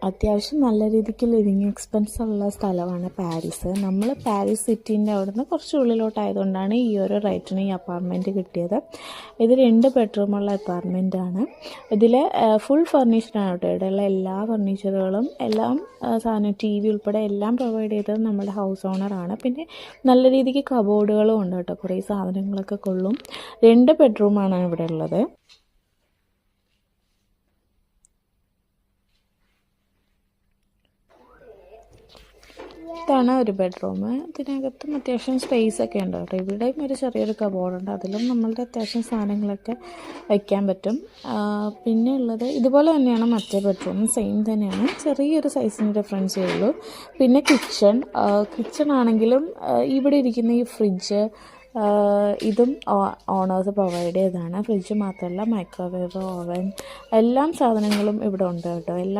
അത്യാവശ്യം നല്ല രീതിക്ക് ലിവിങ് എക്സ്പെൻസ് ഉള്ള സ്ഥലമാണ് പാരീസ്. നമ്മൾ പാരീസ് സിറ്റീൻ്റെ അവിടുന്ന് കുറച്ച് ഉള്ളിലോട്ടായതുകൊണ്ടാണ് ഈ ഒരു റേറ്റിന് ഈ അപ്പാർട്ട്മെൻറ്റ് കിട്ടിയത്. ഇത് 2 ബെഡ്റൂമുള്ള അപ്പാർട്ട്മെൻറ്റാണ്. ഇതിൽ ഫുൾ ഫർണിഷ്ഡാണ് കേട്ടോ. ഇവിടെയുള്ള എല്ലാ ഫർണിച്ചറുകളും എല്ലാം സാധനം TV ഉൾപ്പെടെ എല്ലാം പ്രൊവൈഡ് ചെയ്തത് നമ്മുടെ ഹൗസ് ഓണറാണ്. പിന്നെ നല്ല രീതിക്ക് കബോർഡുകളും ഉണ്ട് കേട്ടോ, കുറേ സാധനങ്ങളൊക്കെ കൊള്ളും. 2 ബെഡ്റൂമാണ് ഇവിടെ ഉള്ളത്. ഇതാണ് ഒരു ബെഡ്റൂം. ഇതിനകത്തും അത്യാവശ്യം സ്പേസ് ഒക്കെ ഉണ്ട് കേട്ടോ. ഇവിടെയും ഒരു ചെറിയൊരു കബോർഡുണ്ട്, അതിലും നമ്മളുടെ അത്യാവശ്യം സാധനങ്ങളൊക്കെ വയ്ക്കാൻ പറ്റും. പിന്നെ ഉള്ളത് ഇതുപോലെ തന്നെയാണ് മറ്റേ ബെഡ്റൂം, സെയിം തന്നെയാണ്, ചെറിയൊരു സൈസിന് ഡിഫറൻസേ ഉള്ളൂ. പിന്നെ കിച്ചൺ ആണെങ്കിലും ഇവിടെ ഇരിക്കുന്ന ഈ ഫ്രിഡ്ജ് ഇതും ഓണേഴ്സ് പ്രൊവൈഡ് ചെയ്തതാണ്. ഫ്രിഡ്ജ് മാത്രമല്ല മൈക്രോവേവ്, ഓവൻ, എല്ലാ സാധനങ്ങളും ഇവിടെ ഉണ്ട് കേട്ടോ. എല്ലാം